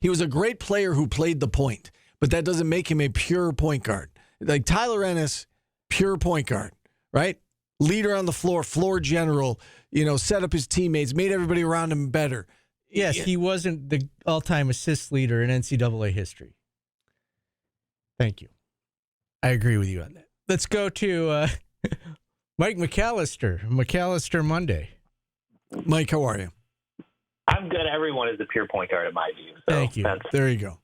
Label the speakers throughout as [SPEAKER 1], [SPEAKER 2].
[SPEAKER 1] he was a great player who played the point, but that doesn't make him a pure point guard. Like Tyler Ennis, pure point guard, right? Leader on the floor general, set up his teammates, made everybody around him better.
[SPEAKER 2] Yes, he wasn't the all-time assist leader in NCAA history. Thank you. I agree with you on that. Let's go to Mike McAllister. McAllister Monday.
[SPEAKER 1] Mike, how are you?
[SPEAKER 3] I'm good. Everyone is a pure point guard in my view. So
[SPEAKER 1] Thank you. There you go.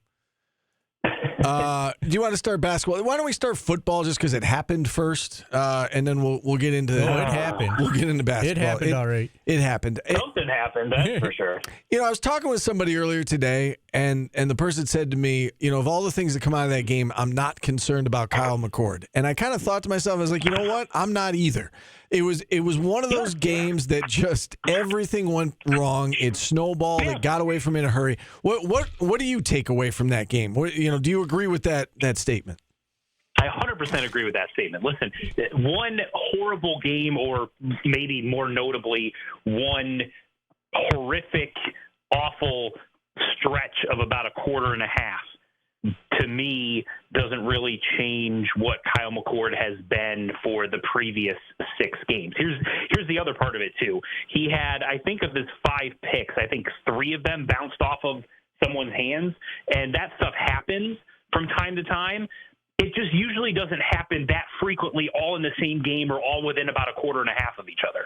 [SPEAKER 1] Do you want to start basketball? Why don't we start football just because it happened first, and then we'll get into
[SPEAKER 2] it happened.
[SPEAKER 1] We'll get into basketball.
[SPEAKER 2] It happened, all right.
[SPEAKER 1] It happened.
[SPEAKER 3] Something happened, that's for sure.
[SPEAKER 1] I was talking with somebody earlier today, and the person said to me, of all the things that come out of that game, I'm not concerned about Kyle McCord. And I kind of thought to myself, I was like, you know what? I'm not either. It was one of those games that just everything went wrong. It snowballed. It got away from it in a hurry. What do you take away from that game? Do you agree with that statement?
[SPEAKER 3] I 100% agree with that statement. Listen, one horrible game, or maybe more notably, one horrific, awful stretch of about a quarter and a half, to me, doesn't really change what Kyle McCord has been for the previous 6 games. Here's the other part of it, too. He had, I think of his 5 picks, I think 3 of them bounced off of someone's hands, and that stuff happens from time to time. It just usually doesn't happen that frequently all in the same game or all within about a quarter and a half of each other.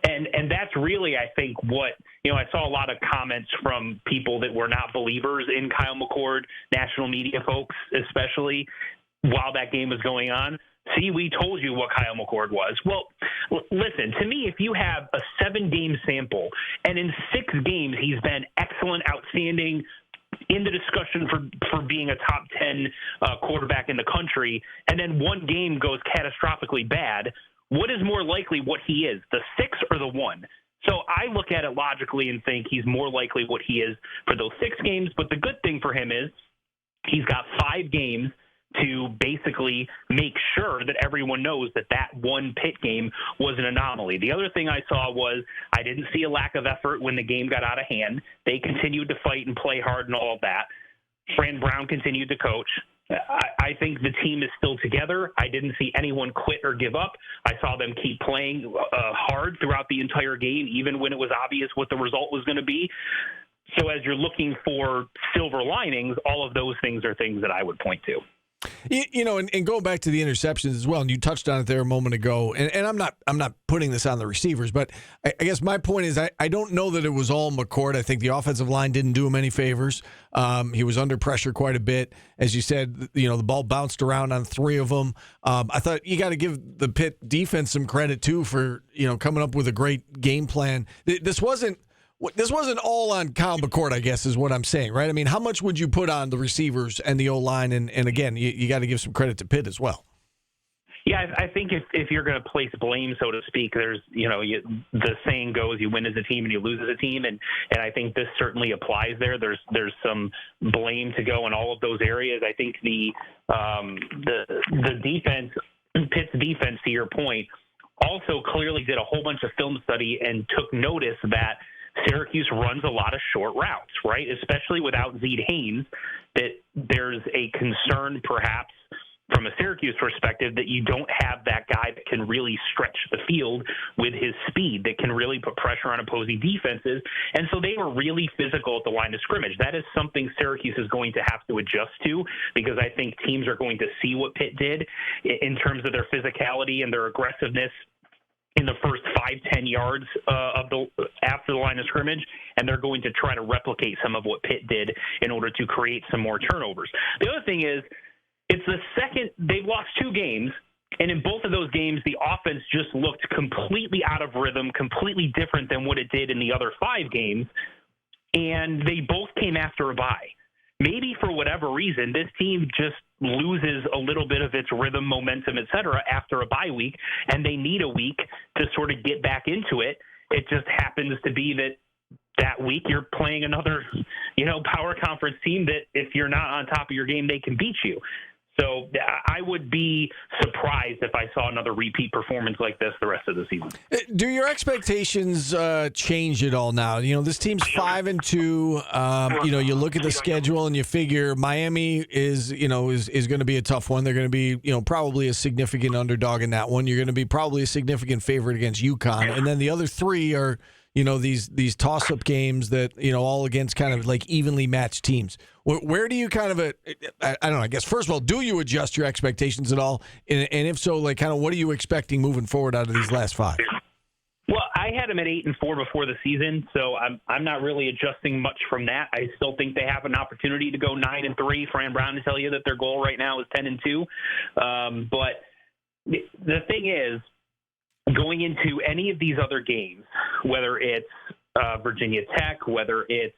[SPEAKER 3] And that's really, I think, what, I saw a lot of comments from people that were not believers in Kyle McCord, national media folks especially, while that game was going on. See, we told you what Kyle McCord was. Well, listen, to me, if you have a 7-game sample and in 6 games he's been excellent, outstanding, in the discussion for being a top 10 quarterback in the country, and then one game goes catastrophically bad, what is more likely what he is, the 6 or the 1? So I look at it logically and think he's more likely what he is for those 6 games. But the good thing for him is he's got 5 games to basically make sure that everyone knows that one Pitt game was an anomaly. The other thing I saw was I didn't see a lack of effort when the game got out of hand. They continued to fight and play hard and all of that. Fran Brown continued to coach. I think the team is still together. I didn't see anyone quit or give up. I saw them keep playing hard throughout the entire game, even when it was obvious what the result was going to be. So as you're looking for silver linings, all of those things are things that I would point to.
[SPEAKER 1] And going back to the interceptions as well, and you touched on it there a moment ago, and I'm not putting this on the receivers, but I guess my point is I don't know that it was all McCord. I think the offensive line didn't do him any favors. He was under pressure quite a bit. As you said, the ball bounced around on 3 of them. I thought you got to give the Pitt defense some credit, too, for coming up with a great game plan. This wasn't all on Kyle McCord, I guess, is what I'm saying, right? I mean, how much would you put on the receivers and the O-line? And again, you got to give some credit to Pitt as well.
[SPEAKER 3] Yeah, I think if you're going to place blame, so to speak, there's, the saying goes, you win as a team and you lose as a team. And I think this certainly applies there. There's some blame to go in all of those areas. I think the defense, Pitt's defense, to your point, also clearly did a whole bunch of film study and took notice that Syracuse runs a lot of short routes, right? Especially without Zede Haynes, that there's a concern perhaps from a Syracuse perspective that you don't have that guy that can really stretch the field with his speed, that can really put pressure on opposing defenses. And so they were really physical at the line of scrimmage. That is something Syracuse is going to have to adjust to, because I think teams are going to see what Pitt did in terms of their physicality and their aggressiveness in the first 5-10 yards after the line of scrimmage, and they're going to try to replicate some of what Pitt did in order to create some more turnovers. The other thing is, it's the second they've lost 2 games, and in both of those games, the offense just looked completely out of rhythm, completely different than what it did in the other 5 games, and they both came after a bye. Maybe for whatever reason, this team just loses a little bit of its rhythm, momentum, et cetera, after a bye week, and they need a week to sort of get back into it. It just happens to be that week you're playing another, power conference team that if you're not on top of your game, they can beat you. So I would be surprised if I saw another repeat performance like this the rest of the season.
[SPEAKER 1] Do your expectations change at all now? You know, this team's 5-2. You know, you look at the schedule and you figure Miami is going to be a tough one. They're going to be, probably a significant underdog in that one. You're going to be probably a significant favorite against UConn. And then the other three are, these toss-up games that, all against kind of like evenly matched teams. Where do you kind of, I don't know, I guess, first of all, do you adjust your expectations at all? And if so, like, kind of what are you expecting moving forward out of these last 5?
[SPEAKER 3] Well, I had them at 8-4 before the season, so I'm not really adjusting much from that. I still think they have an opportunity to go 9-3. Fran Brown to tell you that their goal right now is 10-2. But the thing is, going into any of these other games, whether it's Virginia Tech, whether it's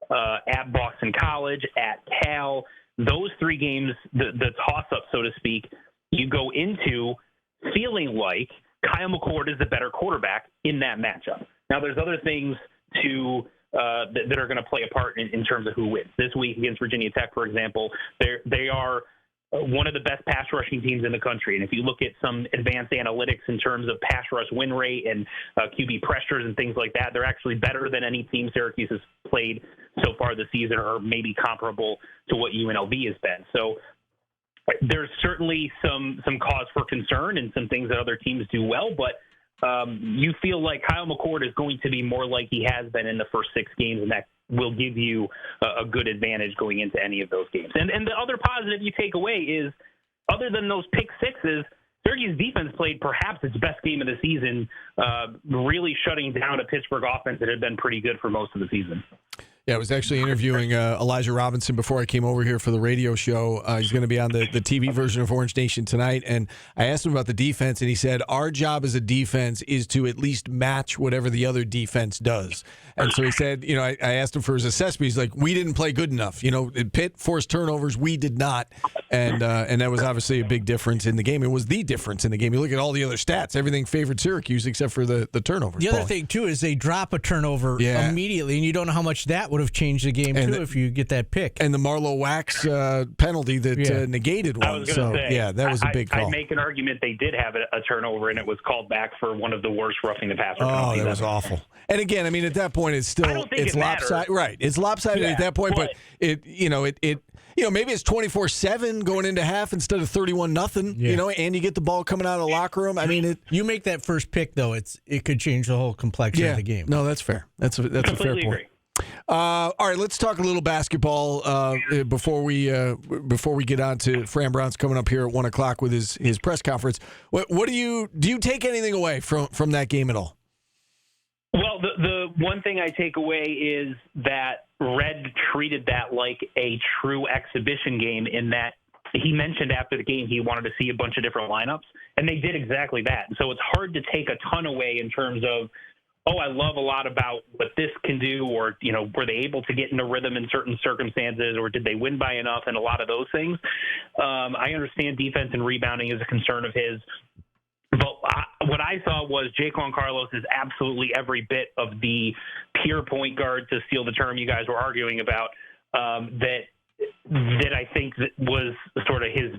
[SPEAKER 3] at Boston College, at Cal, those 3 games, the toss-up, so to speak, you go into feeling like Kyle McCord is the better quarterback in that matchup. Now, there's other things that are going to play a part in terms of who wins. This week against Virginia Tech, for example, they are one of the best pass rushing teams in the country. And if you look at some advanced analytics in terms of pass rush win rate and QB pressures and things like that, they're actually better than any team Syracuse has played so far this season, or maybe comparable to what UNLV has been. So there's certainly some cause for concern and some things that other teams do well, but you feel like Kyle McCord is going to be more like he has been in the first 6 games, and that will give you a good advantage going into any of those games. And the other positive you take away is, other than those pick sixes, Syracuse defense played perhaps its best game of the season, really shutting down a Pittsburgh offense that had been pretty good for most of the season.
[SPEAKER 1] Yeah, I was actually interviewing Elijah Robinson before I came over here for the radio show. He's going to be on the TV version of Orange Nation tonight. And I asked him about the defense, and he said, our job as a defense is to at least match whatever the other defense does. And so he said, I asked him for his assessment. He's like, we didn't play good enough. Pitt forced turnovers. We did not. And that was obviously a big difference in the game. It was the difference in the game. You look at all the other stats, everything favored Syracuse except for the turnovers.
[SPEAKER 2] The other thing, too, is they drop a turnover immediately, and you don't know how much that would have changed the game, too, if you get that pick.
[SPEAKER 1] And the Marlowe Wax penalty that negated one.
[SPEAKER 3] I was going to say,
[SPEAKER 1] that was a big call.
[SPEAKER 3] I'd make an argument they did have a turnover, and it was called back for one of the worst roughing the passer penalties.
[SPEAKER 1] Oh, that was awful. And again, I mean, at that point, it's still it's lopsided. Right, it's lopsided at that point, but it maybe it's 24-7 going into half instead of 31-0. And you get the ball coming out of the locker room. I mean,
[SPEAKER 2] you make that first pick though, it could change the whole complexion of the game.
[SPEAKER 1] No, that's fair. That's a fair point.
[SPEAKER 3] Agree.
[SPEAKER 1] All right, let's talk a little basketball before we get on to Fran Brown's coming up here at 1:00 with his press conference. What do you take anything away from that game at all?
[SPEAKER 3] Well, the one thing I take away is that Red treated that like a true exhibition game, in that he mentioned after the game he wanted to see a bunch of different lineups, and they did exactly that. So it's hard to take a ton away in terms of, I love a lot about what this can do, or, were they able to get into rhythm in certain circumstances, or did they win by enough, and a lot of those things. I understand defense and rebounding is a concern of his. But what I saw was Jaquan Carlos is absolutely every bit of the pure point guard, to steal the term you guys were arguing about, that I think that was sort of his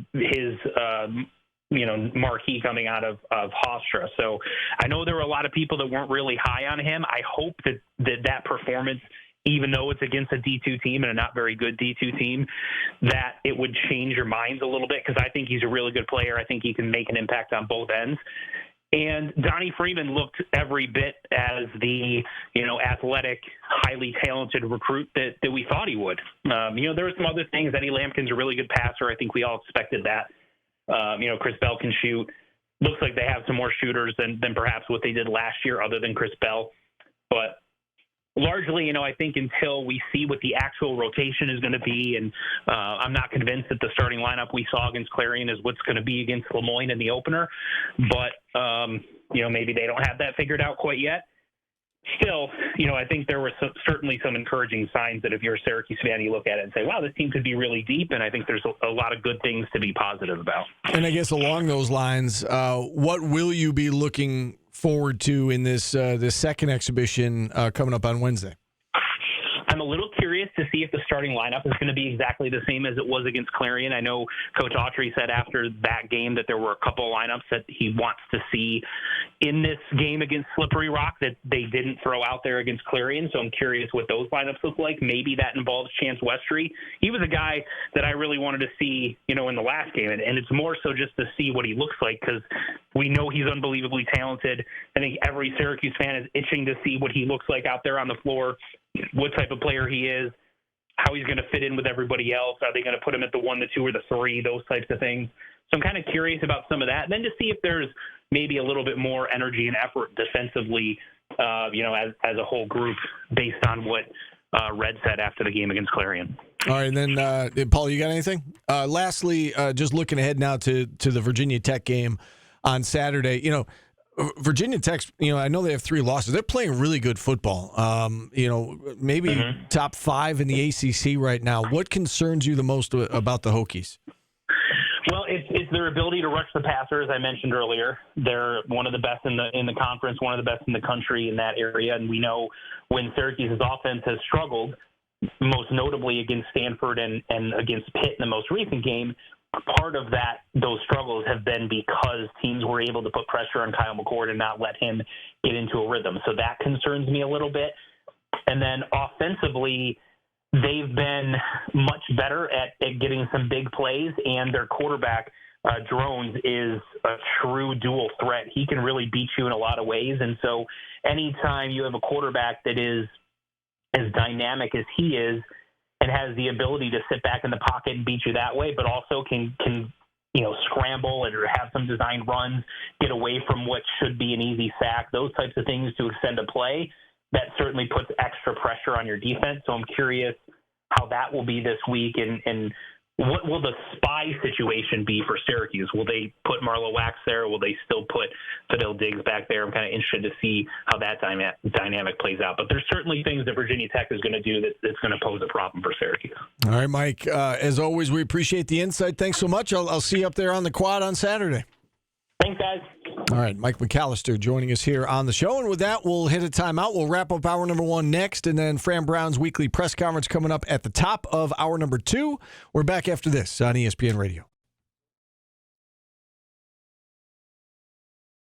[SPEAKER 3] marquee coming out of Hofstra. So I know there were a lot of people that weren't really high on him. I hope that performance, even though it's against a D2 team and a not very good D2 team, that it would change your minds a little bit, because I think he's a really good player. I think he can make an impact on both ends. And Donnie Freeman looked every bit as the, athletic, highly talented recruit that we thought he would. There were some other things. Eddie Lampkin's a really good passer. I think we all expected that. Chris Bell can shoot. Looks like they have some more shooters than perhaps what they did last year, other than Chris Bell. But largely, I think until we see what the actual rotation is going to be, and I'm not convinced that the starting lineup we saw against Clarion is what's going to be against Lemoyne in the opener. But, maybe they don't have that figured out quite yet. Still, I think there were certainly some encouraging signs that if you're a Syracuse fan, you look at it and say, wow, this team could be really deep, and I think there's a lot of good things to be positive about.
[SPEAKER 1] And I guess along those lines, what will you be looking forward to in this second exhibition coming up on Wednesday?
[SPEAKER 3] I'm a little curious to see if the starting lineup is going to be exactly the same as it was against Clarion. I know Coach Autry said after that game that there were a couple of lineups that he wants to see in this game against Slippery Rock that they didn't throw out there against Clarion. So I'm curious what those lineups look like. Maybe that involves Chance Westry. He was a guy that I really wanted to see, in the last game. And it's more so just to see what he looks like because we know he's unbelievably talented. I think every Syracuse fan is itching to see what he looks like out there on the floor, what type of player he is, how he's going to fit in with everybody else. Are they going to put him at the 1, the 2, or the 3, those types of things. So I'm kind of curious about some of that. And then to see if there's maybe a little bit more energy and effort defensively, as a whole group based on what Red said after the game against Clarion.
[SPEAKER 1] All right, and then, Paul, you got anything? Lastly, just looking ahead now to the Virginia Tech game on Saturday. Virginia Tech, I know they have 3 losses. They're playing really good football. Maybe top 5 in the ACC right now. What concerns you the most about the Hokies?
[SPEAKER 3] Well, it's their ability to rush the passer, as I mentioned earlier. They're one of the best in the conference, one of the best in the country in that area. And we know when Syracuse's offense has struggled, most notably against Stanford and against Pitt in the most recent game, part of those struggles have been because teams were able to put pressure on Kyle McCord and not let him get into a rhythm. So that concerns me a little bit. And then offensively, they've been much better at getting some big plays, and their quarterback, Drones, is a true dual threat. He can really beat you in a lot of ways. And so anytime you have a quarterback that is as dynamic as he is and has the ability to sit back in the pocket and beat you that way, but also can scramble or have some designed runs, get away from what should be an easy sack, those types of things to extend a play, that certainly puts extra pressure on your defense. So I'm curious how that will be this week, and what will the spy situation be for Syracuse? Will they put Marlo Wax there, or will they still put Fidel Diggs back there? I'm kind of interested to see how that dynamic plays out. But there's certainly things that Virginia Tech is going to do that's going to pose a problem for Syracuse.
[SPEAKER 1] All right, Mike. As always, we appreciate the insight. Thanks so much. I'll see you up there on the quad on Saturday.
[SPEAKER 3] Thanks, guys.
[SPEAKER 1] All right, Mike McAllister joining us here on the show. And with that, we'll hit a timeout. We'll wrap up hour number 1 next, and then Fran Brown's weekly press conference coming up at the top of hour number 2. We're back after this on ESPN Radio.